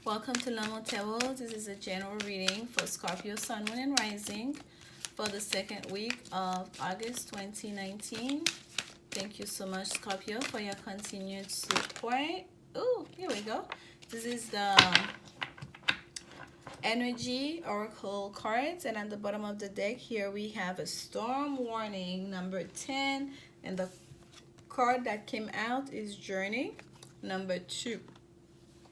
Welcome to Lanmoutarot. This is a general reading for Scorpio, Sun, Moon, and Rising for the second week of August 2019. Thank you so much, Scorpio, for your continued support. Oh, here we go. This is the Energy Oracle cards, and at the bottom of the deck here we have a storm warning number 10, and the card that came out is Journey number 2.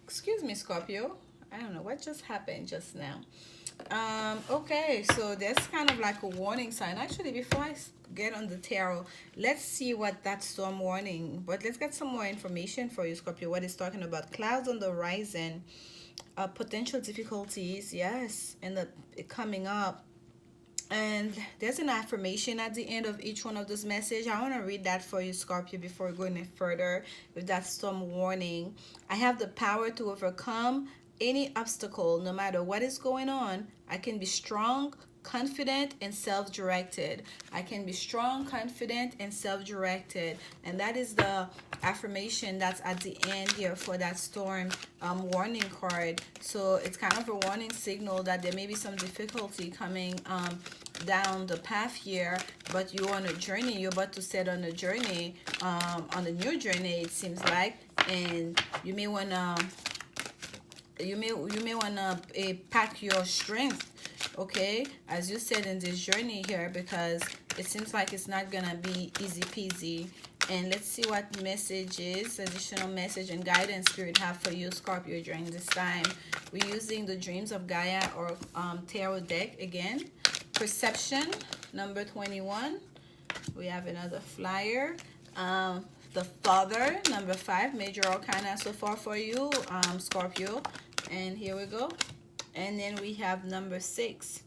Excuse me, Scorpio. I don't know what just happened just now. Okay, so there's kind of like a warning sign. Actually, before I get on the tarot, let's see what that storm warning, but let's get some more information for you, Scorpio. What it's talking about. Clouds on the horizon, potential difficulties, yes, and the coming up. And there's an affirmation at the end of each one of those messages. I want to read that for you, Scorpio, before we go any further with that storm warning. I have the power to overcome any obstacle, no matter what is going on. I can be strong, confident, and self-directed. I can be strong, confident, and self-directed. And that is the affirmation that's at the end here for that storm warning card. So it's kind of a warning signal that there may be some difficulty coming down the path here, but you're on a journey. You're about to set on a journey, on a new journey, it seems like, and you may want to pack your strength, okay, as you said, in this journey here, because it seems like it's not gonna be easy peasy. And let's see what messages, additional message and guidance Spirit have for you, Scorpio, during this time. We're using the Dreams of Gaia or tarot deck again. Perception number 21. We have another flyer. The Father number 5, major arcana so far for you, Scorpio. And here we go. And then we have number 6,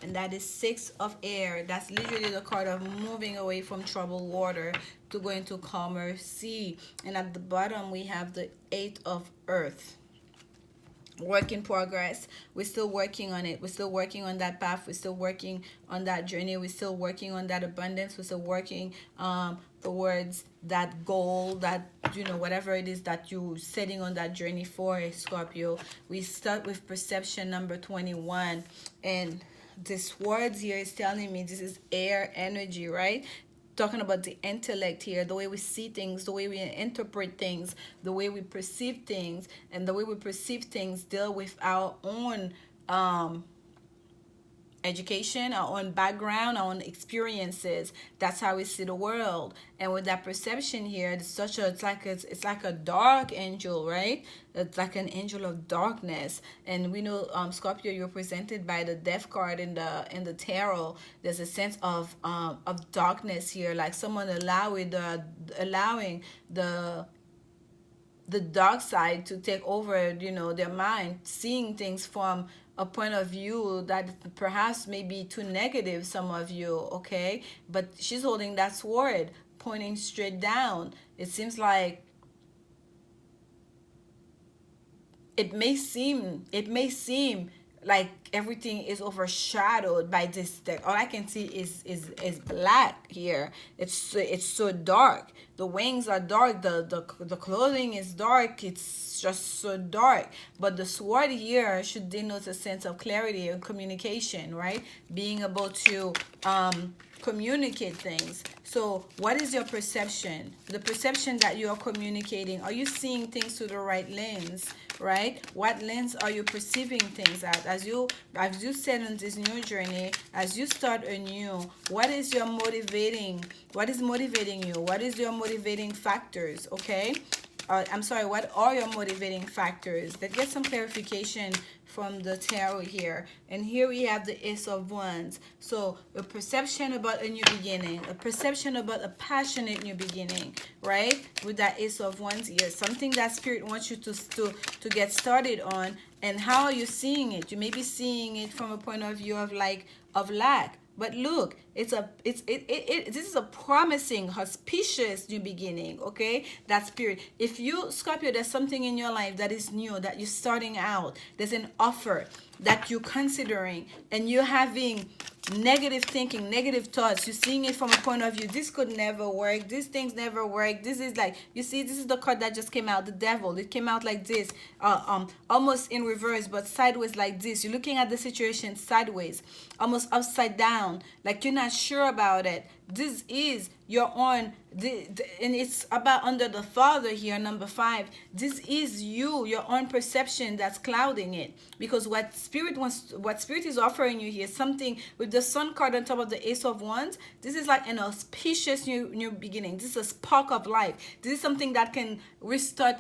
and that is 6 of air. That's literally the card of moving away from troubled water to go into calmer sea. And at the bottom we have the 8 of earth. Work in progress. We're still working on it. We're still working on that path. We're still working on that journey. We're still working on that abundance. We're still working towards that goal, that, you know, whatever it is that you're setting on that journey for, Scorpio. We start with perception number 21, and this words here is telling me this is air energy, right? Talking about the intellect here, the way we see things, the way we interpret things, the way we perceive things, and the way we perceive things deal with our own education, our own background, our own experiences. That's how we see the world. And with that perception here, it's like a dark angel, right? It's like an angel of darkness. And we know, Scorpio, you're represented by the death card in the tarot. There's a sense of darkness here, like someone allowing the dark side to take over, you know, their mind, seeing things from a point of view that perhaps may be too negative, some of you, okay? But she's holding that sword pointing straight down. It seems like it may seem like everything is overshadowed by this deck. All I can see is black here. It's so dark. The wings are dark. The clothing is dark. It's just so dark. But the sword here should denote a sense of clarity and communication, right? Being able to communicate things. So what is your perception? The perception that you are communicating. Are you seeing things through the right lens, right? What lens are you perceiving things at? As you said on this new journey, as you start anew, what is motivating you? What is your motivating factors, okay? I'm sorry, what are your motivating factors? Let's get some clarification from the tarot here. And here we have the Ace of Wands. So a perception about a new beginning, a perception about a passionate new beginning, right? With that Ace of Wands here, something that Spirit wants you to get started on. And how are you seeing it? You may be seeing it from a point of view of lack. But look, this is a promising, auspicious new beginning, okay? That Spirit. If you, Scorpio, there's something in your life that is new, that you're starting out. There's an offer that you're considering, and you're having negative thinking, negative thoughts. You're seeing it from a point of view, this could never work, these things never work, this is like, you see, this is the card that just came out, the devil. It came out like this, almost in reverse, but sideways like this. You're looking at the situation sideways, almost upside down, like you're not sure about it. This is your own, and it's about under the Father here, number 5. This is you, your own perception that's clouding it, because what spirit is offering you here, something with the Sun card on top of the Ace of Wands. This is like an auspicious new beginning. This is a spark of life. This is something that can restart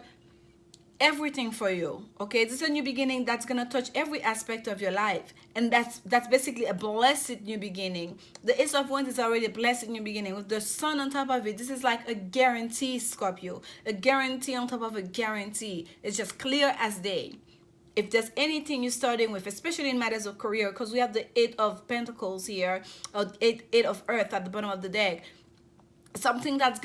everything for you. Okay, this is a new beginning that's gonna touch every aspect of your life, and that's basically a blessed new beginning. The Ace of Wands is already a blessed new beginning with the Sun on top of it. This is like a guarantee, Scorpio, a guarantee on top of a guarantee. It's just clear as day. If there's anything you're starting with, especially in matters of career, because we have the 8 of Pentacles here, or 8 of Earth at the bottom of the deck, something that's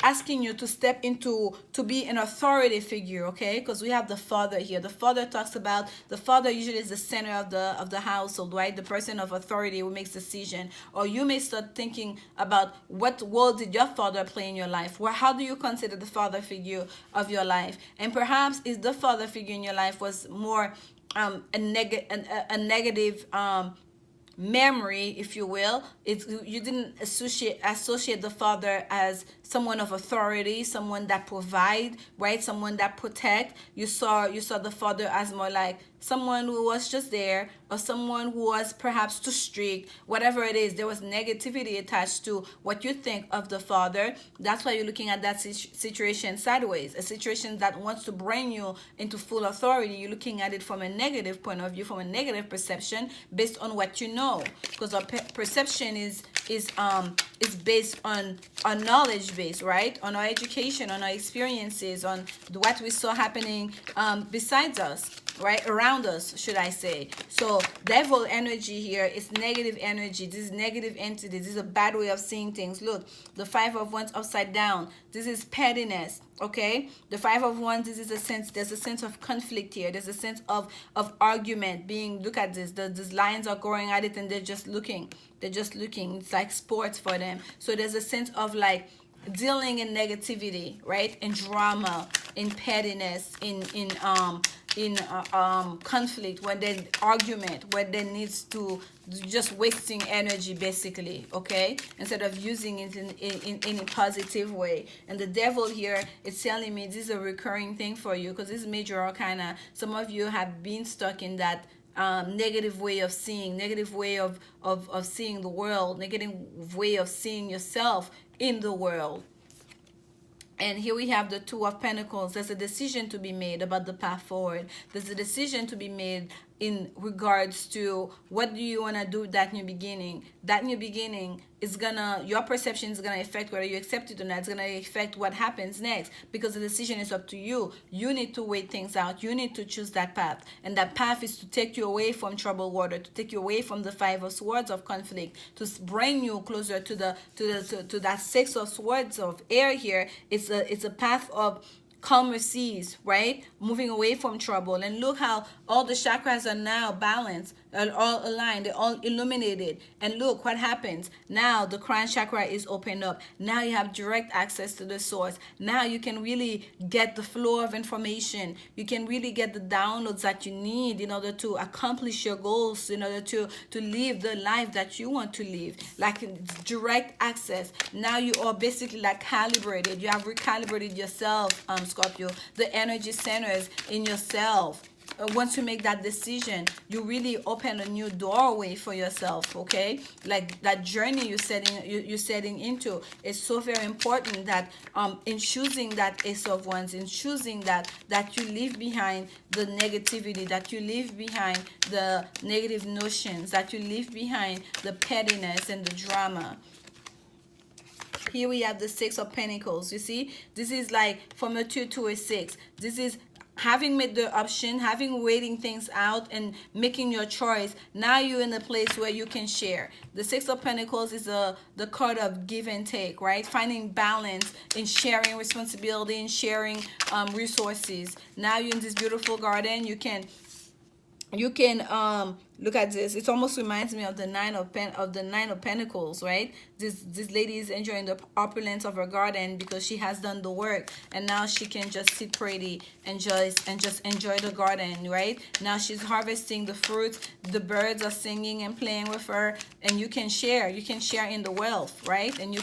asking you to step into, to be an authority figure. Okay, because we have the Father here. The Father talks about, the Father usually is the center of the household, right? The person of authority who makes decision. Or you may start thinking about, what role did your father play in your life? How do you consider the father figure of your life? And perhaps is the father figure in your life was more a negative memory, if you will. It's, you didn't associate the Father as someone of authority, someone that provide, right? Someone that protect. You saw the Father as more like someone who was just there, or someone who was perhaps too strict. Whatever it is, there was negativity attached to what you think of the Father. That's why you're looking at that situation sideways, a situation that wants to bring you into full authority. You're looking at it from a negative point of view, from a negative perception, based on what you know, because our perception is based on knowledge base, right? On our education, on our experiences, on what we saw happening besides us, right? Around us, should I say. So devil energy here is negative energy. This is negative entity. This is a bad way of seeing things. Look, the 5 of Wands upside down. This is pettiness. Okay, the 5 of Wands, this is a sense, there's a sense of conflict here. There's a sense of argument being, look at this, these lions are going at it and they're just looking. It's like sports for them. So there's a sense of like dealing in negativity, right? In drama, in pettiness, in conflict, when there's argument, where there needs to just wasting energy, basically. Okay, instead of using it in a positive way. And the devil here is telling me this is a recurring thing for you, because this is major arcana. Some of you have been stuck in that negative way of seeing, negative way of seeing the world, negative way of seeing yourself in the world. And here we have the 2 of Pentacles. There's a decision to be made about the path forward. There's a decision to be made in regards to, what do you want to do with that new beginning. That new beginning is gonna, your perception is gonna affect whether you accept it or not. It's gonna affect what happens next, because the decision is up to you. You need to wait things out. You need to choose that path, and that path is to take you away from troubled water, to take you away from the 5 of Swords of conflict, to bring you closer to that 6 of Swords of air here. It's a path of calmer seas, right? Moving away from trouble. And look how all the chakras are now balanced, all aligned, they're all illuminated. And look what happens. Now the crown chakra is opened up. Now you have direct access to the source. Now you can really get the flow of information. You can really get the downloads that you need in order to accomplish your goals, in order to live the life that you want to live. Like direct access. Now you are basically like calibrated. You have recalibrated yourself, Scorpio. The energy centers in yourself. Once you make that decision, you really open a new doorway for yourself. Okay, like that journey you're setting into is so very important, that in choosing that Ace of Wands, in choosing that you leave behind the negativity, that you leave behind the negative notions, that you leave behind the pettiness and the drama. Here we have the 6 of Pentacles. You see, this is like from a 2 to a 6. This is having made the option, having waiting things out and making your choice. Now you're in a place where you can share. The 6 of Pentacles is the card of give and take, right? Finding balance in sharing responsibility and sharing resources. Now you're in this beautiful garden. You can Look at this. It almost reminds me of the nine of pentacles, right? This lady is enjoying the opulence of her garden because she has done the work, and now she can just sit pretty, just enjoy the garden, right? Now she's harvesting the fruits. The birds are singing and playing with her, and you can share. You can share in the wealth, right? And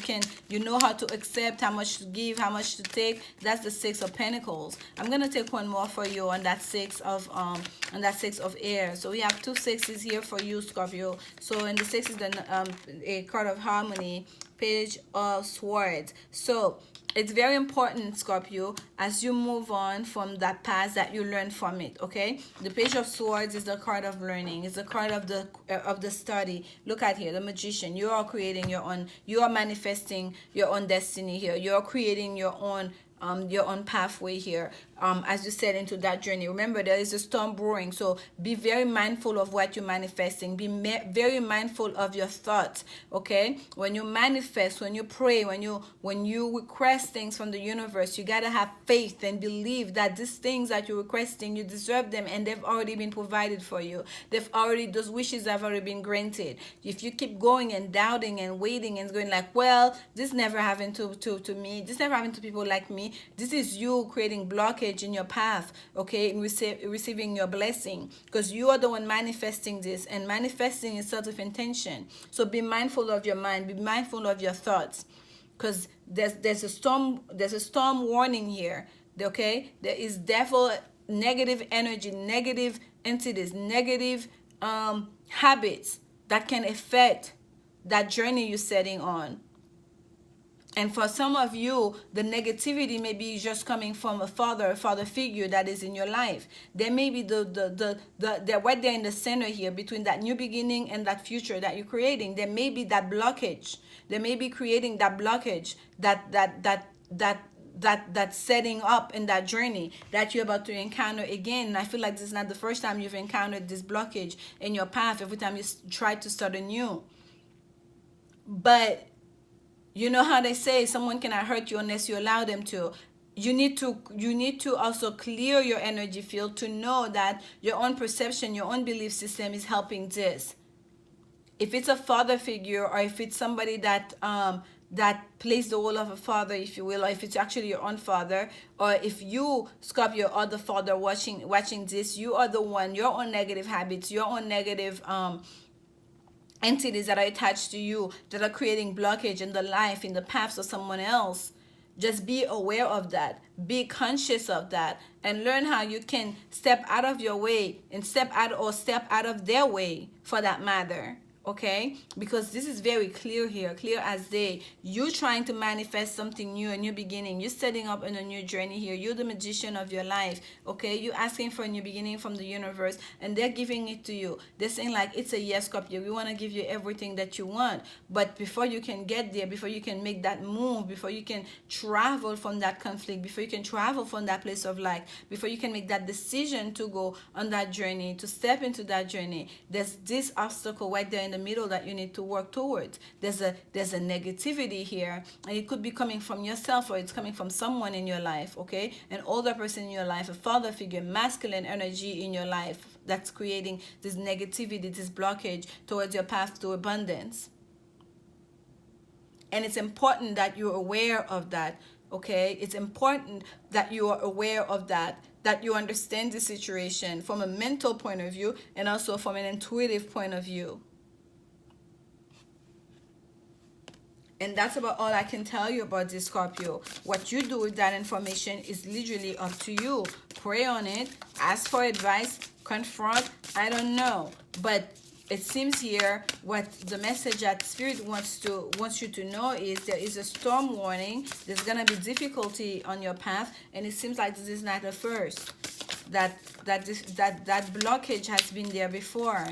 you know how to accept, how much to give, how much to take. That's the Six of Pentacles. I'm gonna take one more for you on that six of air. So we have two sixes here for you, Scorpio. So in the six is the a card of harmony, Page of Swords. So it's very important, Scorpio, as you move on from that past, that you learn from it. Okay, the Page of Swords is the card of learning. It's the card of the study. Look at here, the Magician. You are creating your own. You are manifesting your own destiny here. You are creating your own pathway here, as you said, into that journey. Remember, there is a storm brewing, so be very mindful of what you're manifesting. Be very mindful of your thoughts. Okay, when you manifest, when you pray, when you request things from the universe, you gotta have faith and believe that these things that you're requesting, you deserve them, and they've already been provided for you. Those wishes have already been granted. If you keep going and doubting and waiting and going like, well, this never happened to me, this never happened to people like me, this is you creating blockage in your path, okay, in receiving your blessing, because you are the one manifesting this, and manifesting is sort of intention. So be mindful of your mind, be mindful of your thoughts, because there's a storm warning here. Okay, there is devil, negative energy, negative entities, negative habits that can affect that journey you're setting on. And for some of you, the negativity may be just coming from a father figure that is in your life. There may be the right there in the center here, between that new beginning and that future that you're creating. There may be that blockage. There may be creating that blockage, that's setting up in that journey that you're about to encounter again. And I feel like this is not the first time you've encountered this blockage in your path. Every time you try to start anew. But you know how they say someone cannot hurt you unless you allow them to. You need to also clear your energy field to know that your own perception, your own belief system is helping this. If it's a father figure, or if it's somebody that plays the role of a father, if you will, or if it's actually your own father, or if you, Scorpio, are the father watching this, you are the one, your own negative habits, your own negative entities that are attached to you, that are creating blockage in the life, in the paths of someone else. Just be aware of that, be conscious of that, and learn how you can step out of your way and step out of their way, for that matter. Okay, because this is very clear here, clear as day. You trying to manifest something new, a new beginning. You're setting up in a new journey here. You're the magician of your life. Okay, you're asking for a new beginning from the universe, and they're giving it to you. They're saying like, it's a yes, Scorpio, we want to give you everything that you want. But before you can get there, before you can make that move, before you can travel from that conflict, before you can travel from that place of light, before you can make that decision to go on that journey, to step into that journey, there's this obstacle right there in the middle that you need to work towards. There's a negativity here, and it could be coming from yourself, or it's coming from someone in your life. Okay, an older person in your life, a father figure, masculine energy in your life, that's creating this negativity, this blockage towards your path to abundance. And it's important that you're aware of that. Okay, it's important that you are aware of that you understand the situation from a mental point of view, and also from an intuitive point of view. And that's about all I can tell you about this, Scorpio. What you do with that information is literally up to you. Pray on it, ask for advice, confront, I don't know. But it seems here what the message that Spirit wants you to know is there is a storm warning. There's gonna be difficulty on your path, and it seems like this is not the first. That blockage has been there before.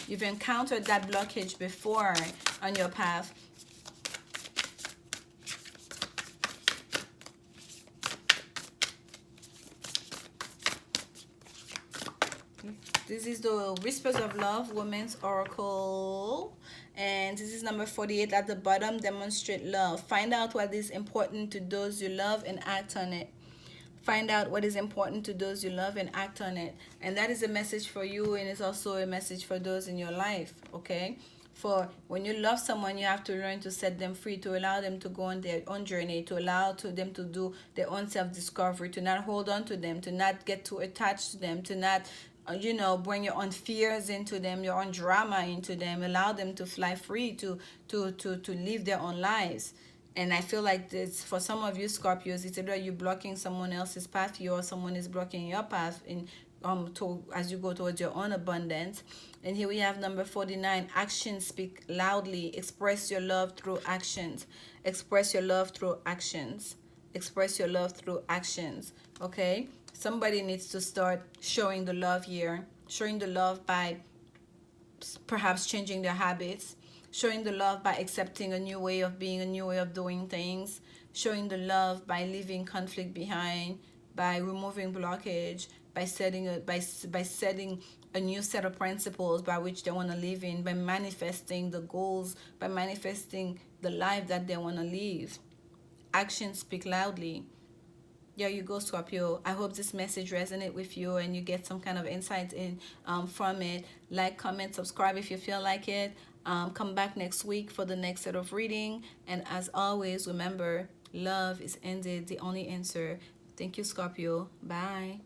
You've encountered that blockage before on your path. This is the Whispers of Love Women's Oracle, and this is number 48 at the bottom. Demonstrate love. Find out what is important to those you love and act on it. Find out what is important to those you love and act on it. And that is a message for you, and it's also a message for those in your life, okay? For when you love someone, you have to learn to set them free, to allow them to go on their own journey, to allow to them to do their own self-discovery, to not hold on to them, to not get too attached to them, to not bring your own fears into them, your own drama into them. Allow them to fly free, to live their own lives. And I feel like this for some of you Scorpios, it's either you blocking someone else's path here, or someone is blocking your path in to as you go towards your own abundance. And here we have number 49. Actions speak loudly. Express your love through actions. Express your love through actions. Express your love through actions. Okay? Somebody needs to start showing the love here. Showing the love by perhaps changing their habits, showing the love by accepting a new way of being, a new way of doing things, showing the love by leaving conflict behind, by removing blockage, by setting a new set of principles by which they want to live in, by manifesting the goals, by manifesting the life that they want to live. Actions speak loudly. There you go, Scorpio. I hope this message resonate with you and you get some kind of insight in from it. Like, comment, subscribe if you feel like it. Come back next week for the next set of reading. And as always, remember, love is indeed the only answer. Thank you, Scorpio. Bye.